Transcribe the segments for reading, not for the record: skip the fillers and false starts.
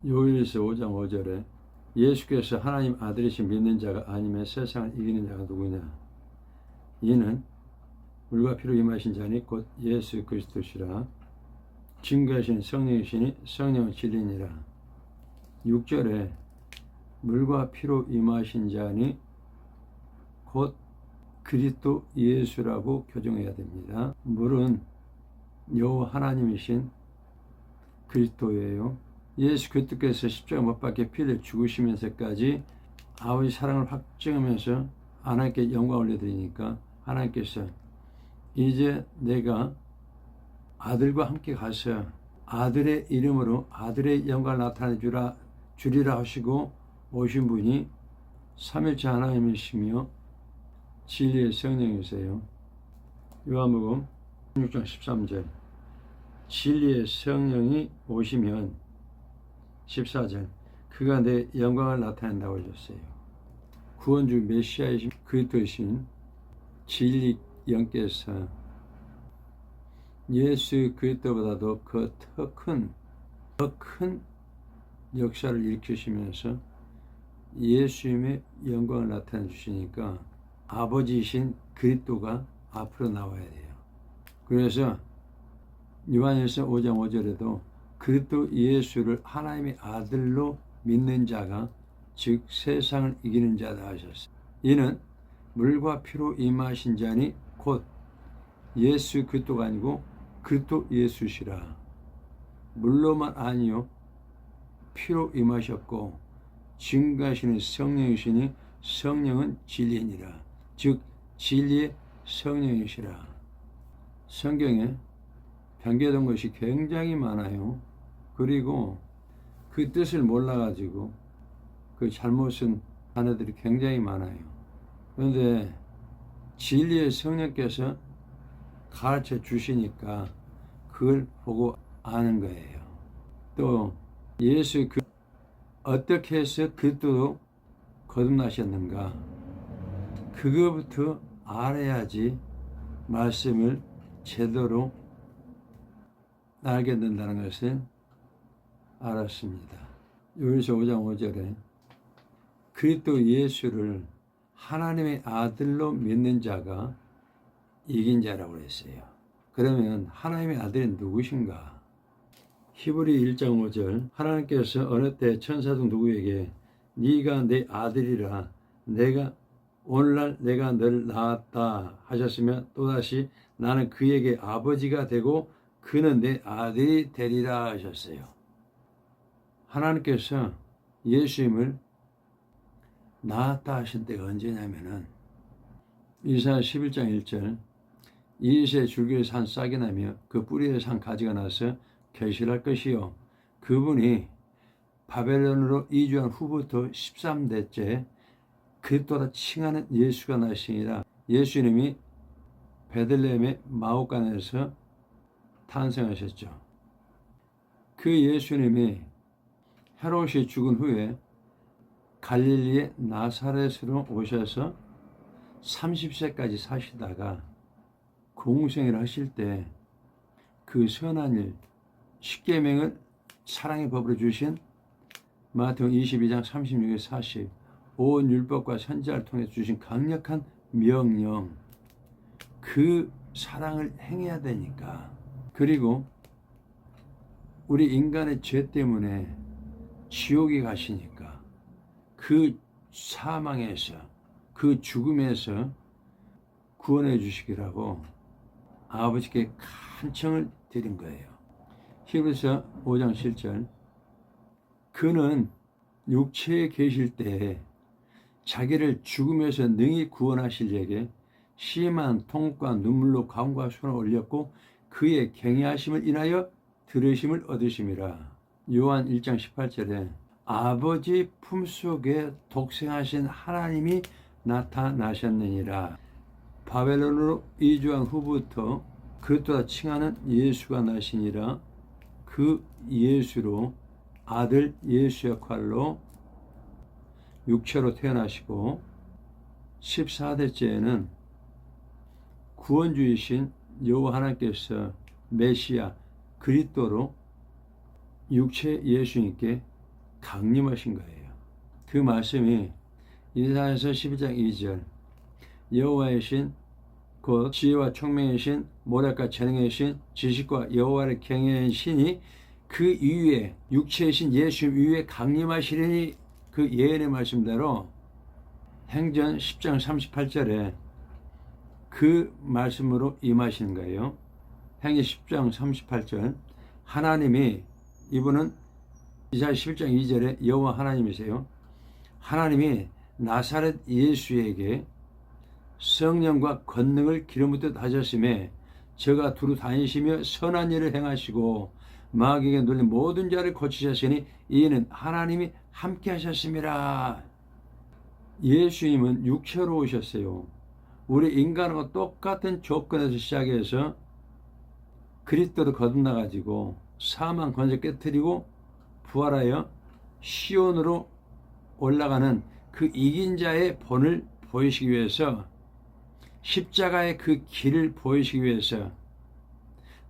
요일서 5장 5절에 예수께서 하나님 아들이신 믿는 자가 아니면 세상을 이기는 자가 누구냐? 이는 물과 피로 임하신 자니 곧 예수 그리스도시라. 증거하신 성령이시니 성령은 진리니라. 6절에 물과 피로 임하신 자니 곧 그리스도 예수라고 교정해야 됩니다. 물은 여호와 하나님이신 그리스도예요. 예수 그리스도께서 십자가 못 박혀 피를 죽으시면서까지 아버지 사랑을 확증하면서 하나님께 영광을 올려드리니까 하나님께서 이제 내가 아들과 함께 가서 아들의 이름으로 아들의 영광을 나타내 주리라 하시고 오신 분이 삼일째 하나님이시며 진리의 성령이세요. 요한복음 16장 13절 진리의 성령이 오시면 14절 그가 내 영광을 나타낸다고 하셨어요. 구원주 메시아이신 그리스도이신 진리 영께서 예수 그리스도보다도 더 큰 역사를 일으키시면서 예수님의 영광을 나타내 주시니까 아버지이신 그리스도가 앞으로 나와야 돼요. 그래서 요한일서 5장 5절에도 그리스도 예수를 하나님의 아들로 믿는 자가 즉 세상을 이기는 자다 하셨어요. 이는 물과 피로 임하신 자니 곧 예수 그리스도가 아니고 그리스도 예수시라. 물로만 아니요 피로 임하셨고 증거하시는 성령이시니 성령은 진리니라. 즉 진리의 성령이시라. 성경에 변개된 것이 굉장히 많아요. 그리고 그 뜻을 몰라가지고 그 잘못은 자녀들이 굉장히 많아요. 그런데 진리의 성령께서 가르쳐 주시니까 그걸 보고 아는 거예요. 또 예수 어떻게 해서 그리스도로 거듭나셨는가 그거부터 알아야지 말씀을 제대로 알게 된다는 것을 알았습니다. 요일서 5장 5절에 그리스도 예수를 하나님의 아들로 믿는 자가 이긴 자라고 했어요. 그러면 하나님의 아들이 누구신가? 히브리 1장 5절 하나님께서 어느 때 천사 중 누구에게 네가 내 아들이라 오늘날 내가 너를 낳았다 하셨으며 또다시 나는 그에게 아버지가 되고 그는 내 아들이 되리라 하셨어요. 하나님께서 예수님을 낳았다 하신 때가 언제냐면은 이사야 11장 1절 이웃의 줄기를 산 싹이 나며 그 뿌리에 산 가지가 나서 결실할 것이요 그분이 바벨론으로 이주한 후부터 13대째 그리스도라 칭하는 예수가 나시니라. 예수님이 베들레헴의 마옥간에서 탄생하셨죠. 그 예수님이 헤롯이 죽은 후에 갈릴리의 나사렛으로 오셔서 30세까지 사시다가 공생을 하실 때 그 선한 일, 십계명을 사랑의 법으로 주신 마태복음 22장 36에 40 온 율법과 선지자를 통해 주신 강력한 명령 그 사랑을 행해야 되니까 그리고 우리 인간의 죄 때문에 지옥에 가시니까 그 사망에서 그 죽음에서 구원해 주시기라고 아버지께 간청을 드린 거예요. 히브리서 5장 7절 그는 육체에 계실 때에 자기를 죽음에서 능히 구원하실 에게 심한 통과 눈물로 가음과 손을 올렸고 그의 경외하심을 인하여 들으심을 얻으심이라. 요한 1장 18절에 아버지 품속에 독생하신 하나님이 나타나셨느니라. 바벨론으로 이주한 후부터 그리스도라 칭하는 예수가 나시니라. 그 예수로 아들 예수 역할로 육체로 태어나시고 14대째에는 구원주이신 여호와 하나님께서 메시아 그리스도로 육체 예수님께 강림하신 거예요. 그 말씀이 이사야서 12장 2절 여호와의 신 곧 지혜와 총명의 신 모략과 재능의 신 지식과 여호와를 경외하는 신이 그 이후에 육체의 신 예수 이후에 강림하시리니 그 예언의 말씀대로 행전 10장 38절에 그 말씀으로 임하시는 거예요. 행전 10장 38절 하나님이 이분은 이사야 11장 2절에 여호와 하나님이세요. 하나님이 나사렛 예수에게 성령과 권능을 기름 붓듯 하셨음에 저가 두루 다니시며 선한 일을 행하시고 마귀에게 눌린 모든 자를 고치셨으니 이는 하나님이 함께 하셨음이라. 예수님은 육체로 오셨어요. 우리 인간과 똑같은 조건에서 시작해서 그리스도로 거듭나가지고 사망 권세 깨뜨리고 부활하여 시온으로 올라가는 그 이긴 자의 본을 보이시기 위해서 십자가의 그 길을 보이시기 위해서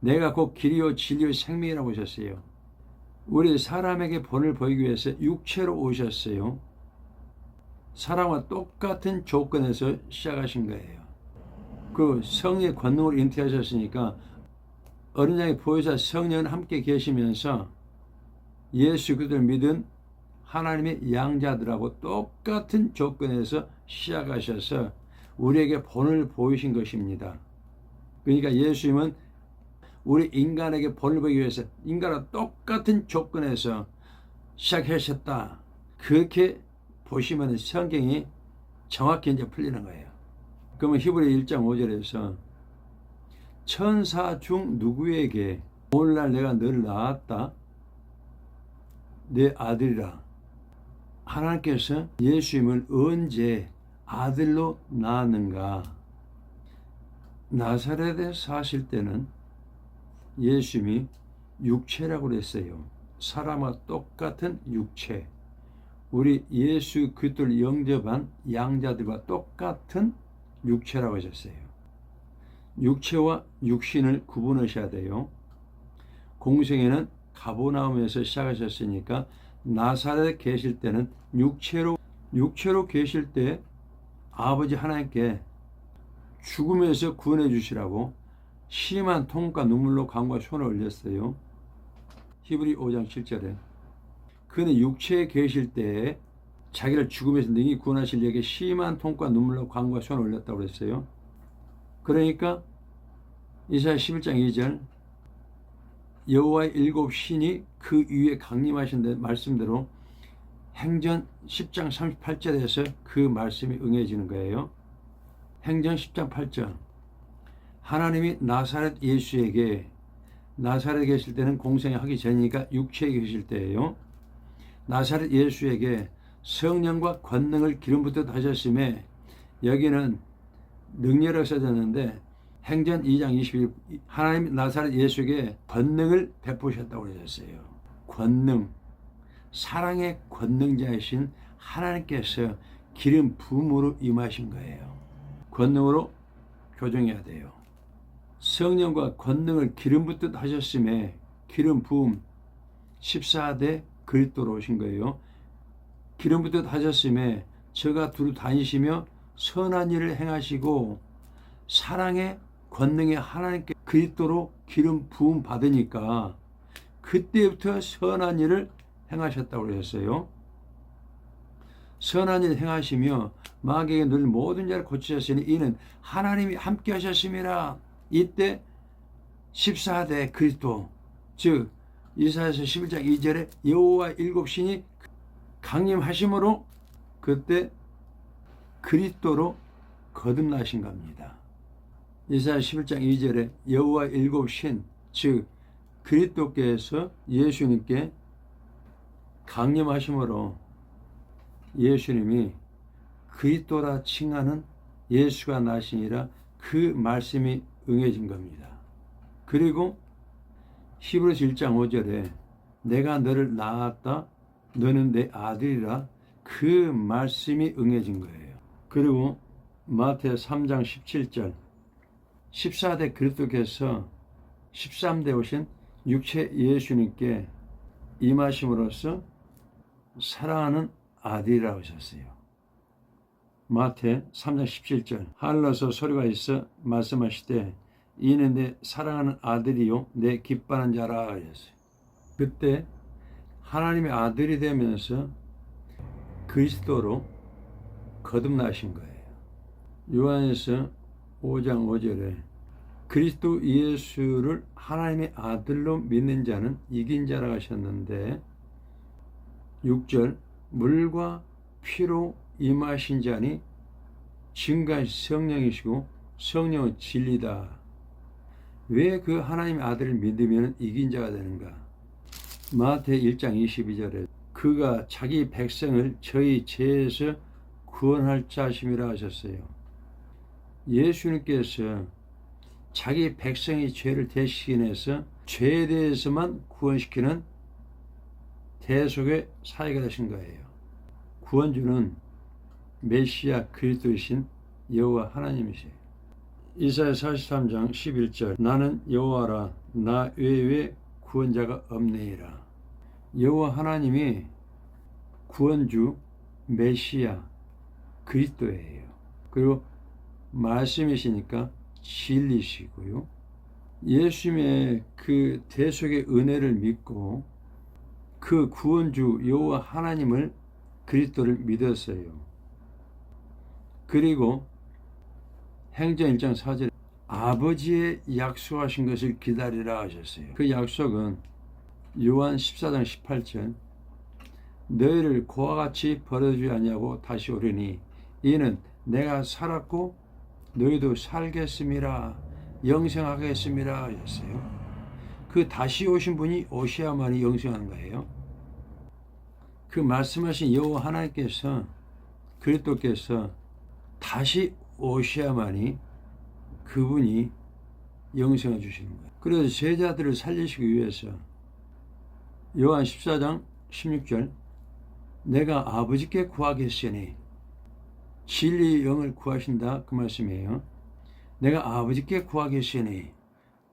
내가 곧 길이요 진리요 생명이라고 하셨어요. 우리 사람에게 본을 보이기 위해서 육체로 오셨어요. 사람과 똑같은 조건에서 시작하신 거예요. 그 성령의 권능으로 잉태하셨으니까 어린 양의 보혜사 성령은 함께 계시면서 예수 그리스도를 믿은 하나님의 양자들하고 똑같은 조건에서 시작하셔서 우리에게 본을 보이신 것입니다. 그러니까 예수님은 우리 인간에게 본을 보이기 위해서 인간과 똑같은 조건에서 시작하셨다. 그렇게 보시면 성경이 정확히 이제 풀리는 거예요. 그러면 히브리 1장 5절에서 천사 중 누구에게 오늘날 내가 너를 낳았다. 내 아들이라. 하나님께서 예수님을 언제 아들로 낳았는가? 나사렛에 사실 때는 예수님이 육체라고 그랬어요. 사람과 똑같은 육체. 우리 예수 그리스도를 영접한 양자들과 똑같은 육체라고 하셨어요. 육체와 육신을 구분하셔야 돼요. 공생애는 가버나움에서 시작하셨으니까 나사렛에 계실 때는 육체로 계실 때 아버지 하나님께 죽음에서 구원해 주시라고 심한 통과 눈물로 강과 손을 올렸어요. 히브리 5장 7절에 그는 육체에 계실 때에 자기를 죽음에서 능히 구원하실 이에게 심한 통과 눈물로 강과 손을 올렸다고 그랬어요. 그러니까 이사야 11장 2절 여호와의 일곱 신이 그 위에 강림하신 말씀대로 행전 10장 38절에서 그 말씀이 응해지는 거예요. 행전 10장 8절 하나님이 나사렛 예수에게 나사렛에 계실 때는 공생에 하기 전이니까 육체에 계실 때예요. 나사렛 예수에게 성령과 권능을 기름 붓듯 하셨음에 여기는 능력이라고 써졌는데 행전 2장 21 하나님 나사렛 예수에게 권능을 베푸셨다고 그러셨어요. 권능 사랑의 권능자이신 하나님께서 기름 부음으로 임하신 거예요. 권능으로 교정해야 돼요. 성령과 권능을 기름 붓듯 하셨음에 기름 부음 14대 그리스도로 오신 거예요. 기름 붓듯 하셨음에 저가 두루 다니시며 선한 일을 행하시고 사랑의 권능의 하나님께 그리스도로 기름 부음 받으니까 그때부터 선한 일을 행하셨다고 그러셨어요. 선한 일을 행하시며 마귀에게 눌린 모든 자를 고치셨으니 이는 하나님이 함께 하셨음이라. 이때 14대 그리스도 즉 이사야서 11장 2절에 여호와 일곱 신이 강림하심으로 그때 그리스도로 거듭나신 겁니다. 이사야 11장 2절에 여호와 일곱 신 즉 그리스도께서 예수님께 강림하심으로 예수님이 그리스도라 칭하는 예수가 나시니라 그 말씀이 응해진 겁니다. 그리고 히브리서 1장 5절에 내가 너를 낳았다 너는 내 아들이라 그 말씀이 응해진 거예요. 그리고 마태오 3장 17절 14대 그리스도께서 13대 오신 육체 예수님께 임하심으로써 사랑하는 아들이라고 하셨어요. 마태 3장 17절 하늘로서 소리가 있어 말씀하시되 이는 내 사랑하는 아들이요 내 기뻐하는 자라 하셨어요. 그때 하나님의 아들이 되면서 그리스도로 거듭나신 거예요. 요한에서 5장 5절에 그리스도 예수를 하나님의 아들로 믿는 자는 이긴 자라 하셨는데 6절 물과 피로 임하신 자니 지금까지 성령이시고 성령은 진리다. 왜 그 하나님의 아들을 믿으면 이긴 자가 되는가? 마태 1장 22절에 그가 자기 백성을 저희 죄에서 구원할 자심이라 하셨어요. 예수님께서 자기 백성의 죄를 대신해서 죄에 대해서만 구원시키는 대속의 사회가 되신 거예요. 구원주는 메시아 그리스도이신 여호와 하나님이세요. 이사야 43장 11절 나는 여호와라 나 외에 구원자가 없네이라. 여호와 하나님이 구원주 메시아 그리스도예요. 그리고 말씀이시니까 진리시고요. 예수님의 그 대속의 은혜를 믿고 그 구원주 여호와 하나님을 그리스도를 믿었어요. 그리고 행전 1장 4절에 아버지의 약속하신 것을 기다리라 하셨어요. 그 약속은 요한 14장 18절 너희를 고와 같이 버려주지 아니하고 다시 오리니 이는 내가 살았고 너희도 살겠음이라 영생하겠음이라 하셨어요. 그 다시 오신 분이 오셔야만이 영생하는 거예요. 그 말씀하신 여호와 하나님께서 그리스도께서 다시 오셔야만이 그분이 영생을 주시는 거예요. 그래서 제자들을 살리시기 위해서 요한 14장 16절 내가 아버지께 구하겠으니 진리의 영을 구하신다 그 말씀이에요. 내가 아버지께 구하겠으니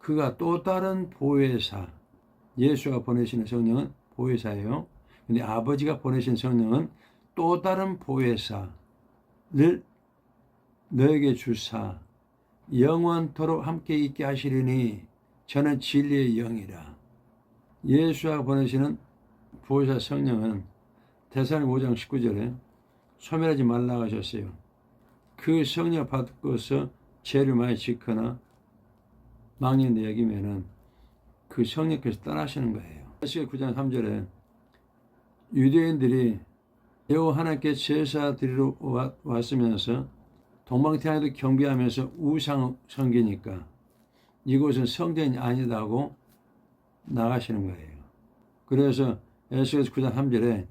그가 또 다른 보혜사 예수가 보내시는 성령은 보혜사예요. 근데 아버지가 보내신 성령은 또 다른 보혜사를 너에게 주사 영원토록 함께 있게 하시리니 저는 진리의 영이라. 예수가 보내시는 보혜사 성령은 데살로니가 5장 19절에 소멸하지 말라고 하셨어요. 그 성령을 받고서 죄를 많이 짓거나 망령되 여기면은 그 성령께서 떠나시는 거예요. 에스겔 9장 3절에 유대인들이 여호와 하나님께 제사 드리러 왔으면서 동방태양에도 경배하면서 우상 섬기니까 이곳은 성전이 아니다고 나가시는 거예요. 그래서 에스겔 9장 3절에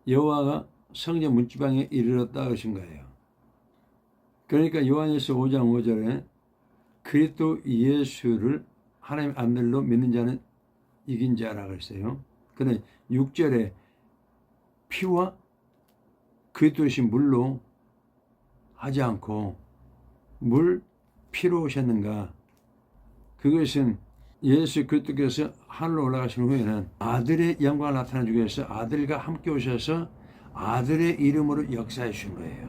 여호와가 성전 문지방에 이르렀다 하신 거예요. 그러니까 요한일서 5장 5절에 그리스도 예수를 하나님 아들로 믿는 자는 이긴 자라고 했어요. 그런데 6절에 피와 그리스도이신 물로 하지 않고 물 피로 오셨는가? 그것은 예수 그리스도께서 하늘로 올라가신 후에는 아들의 영광을 나타내주기 위해서 아들과 함께 오셔서 아들의 이름으로 역사해 주신 거예요.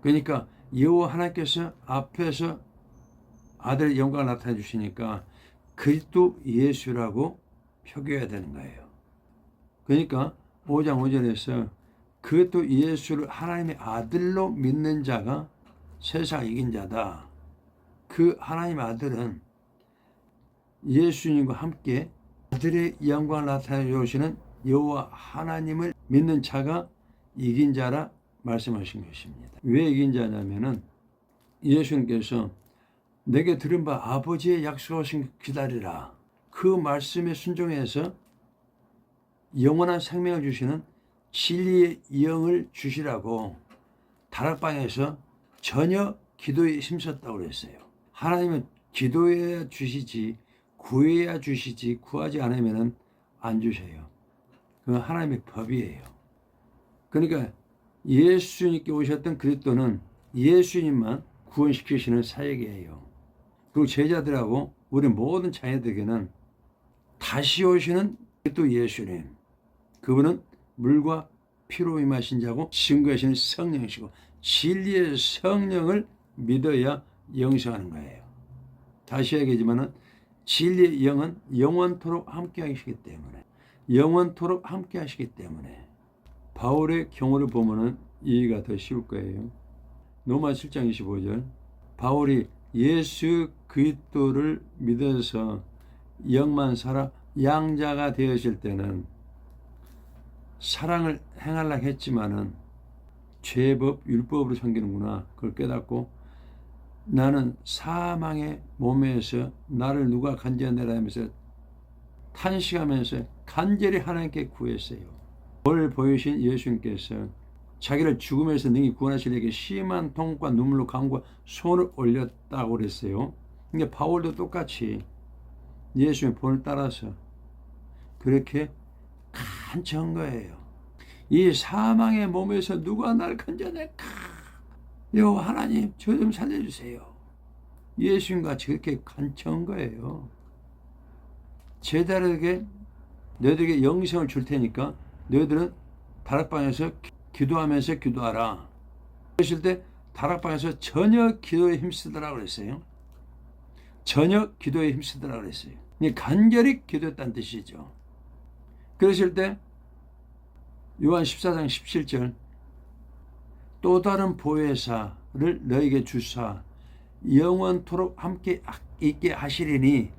그러니까 여호와 하나님께서 앞에서 아들의 영광을 나타내 주시니까 그리스도 예수라고 표기해야 되는 거예요. 그러니까 5장 5절에서 그리스도 예수를 하나님의 아들로 믿는 자가 세상 이긴 자다. 그 하나님의 아들은 예수님과 함께 아들의 영광을 나타내 주시는 여호와 하나님을 믿는 자가 이긴 자라 말씀하신 것입니다. 왜 이긴 자냐면은 예수님께서 내게 들은 바 아버지의 약속하신 기다리라. 그 말씀에 순종해서 영원한 생명을 주시는 진리의 영을 주시라고 다락방에서 전혀 기도에 힘썼다고 그랬어요. 하나님은 기도해야 주시지 구해야 주시지 구하지 않으면 안 주셔요. 그건 하나님의 법이에요. 그러니까 예수님께 오셨던 그리스도는 예수님만 구원시키시는 사역이에요. 그리고 제자들하고 우리 모든 자녀들에게는 다시 오시는 또 예수님, 그분은 물과 피로 임하신 자고 증거하시는 성령이시고 진리의 성령을 믿어야 영생하는 거예요. 다시 얘기하지만은 진리의 영은 영원토록 함께 하시기 때문에 영원토록 함께 하시기 때문에 바울의 경우를 보면은 이해가 더 쉬울 거예요. 로마 7장 25절 바울이 예수 그리스도를 믿어서 영만 살아 양자가 되었을 때는 사랑을 행하려고 했지만은 죄법, 율법으로 섬기는구나. 그걸 깨닫고 나는 사망의 몸에서 나를 누가 건져내라 하면서 탄식하면서 간절히 하나님께 구했어요. 뭘 보이신 예수님께서 자기를 죽음에서 능히 구원하시려고 심한 통과 눈물로 간구와 손을 올렸다고 그랬어요. 그러니까 바울도 똑같이 예수님의 본을 따라서 그렇게 간청한 거예요. 이 사망의 몸에서 누가 날 건져낼까? 여호와 하나님 저 좀 살려주세요. 예수님같이 그렇게 간청한 거예요. 제자들에게 너희들에게 영생을 줄 테니까 너희들은 다락방에서 기도하면서 기도하라. 그랬을 때 다락방에서 전혀 기도에 힘쓰더라고 그랬어요. 전혀 기도에 힘쓰더라고 그랬어요. 간절히 기도했다는 뜻이죠. 그랬을 때 요한 14장 17절 또 다른 보혜사를 너에게 주사 영원토록 함께 있게 하시리니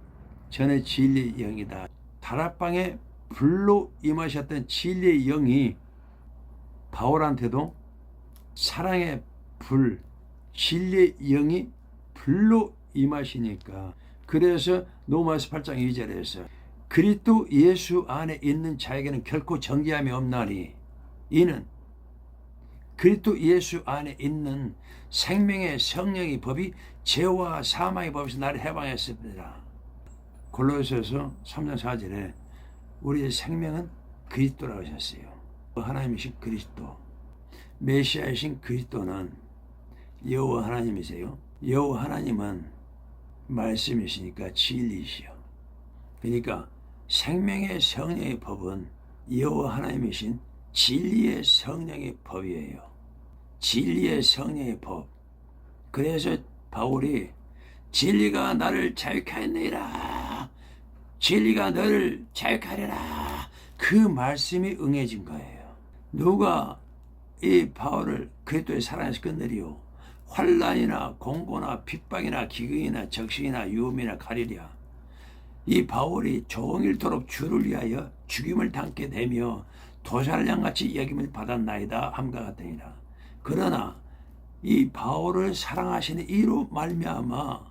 전에 진리의 영이다. 다락방에 불로 임하셨던 진리의 영이 바울한테도 사랑의 불, 진리의 영이 불로 임하시니까 그래서 로마서 8장 2절에서 그리스도 예수 안에 있는 자에게는 결코 정죄함이 없나니 이는 그리스도 예수 안에 있는 생명의 성령의 법이 죄와 사망의 법에서 나를 해방했습니다. 골로새서 3장 4절에 우리의 생명은 그리스도라고 하셨어요. 하나님이신 그리스도, 메시아이신 그리스도는 여호와 하나님이세요. 여호와 하나님은 말씀이시니까 진리시요. 그러니까 생명의 성령의 법은 여호와 하나님이신 진리의 성령의 법이에요. 진리의 성령의 법. 그래서 바울이 진리가 나를 자유케 하였느니라. 진리가 너를 자유케 하리라. 그 말씀이 응해진 거예요. 누가 이 바울을 그리스도의 사랑에서 끊으리요. 환난이나 공고나 핍박이나 기근이나 적신이나 유험이나 가리랴. 이 바울이 종일토록 주를 위하여 죽임을 당게 되며 도살량같이 여김을 받았나이다 함과 같으니라. 그러나 이 바울을 사랑하시는 이로 말미암아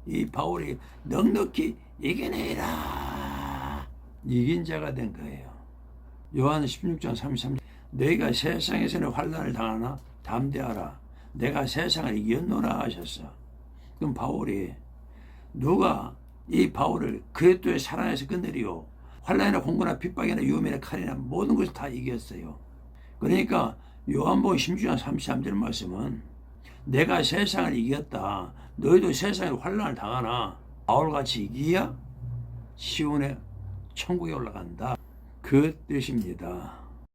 이 바울이 넉넉히 이겨내라. 이긴 자가 된 거예요. 요한 16장 33절 너희가 세상에서는 환난을 당하나 담대하라. 내가 세상을 이겼노라 하셨어. 그럼 바울이 누가 이 바울을 그리스도의 사랑에서 끝내리요. 환난이나 공고나 핍박이나 유험이나 칼이나 모든 것을 다 이겼어요. 그러니까 요한복음 16장 33절 말씀은 내가 세상을 이겼다. 너희도 세상에 환난을 당하나 바울같이 이기야 시온의 천국에 올라간다. 그 뜻입니다.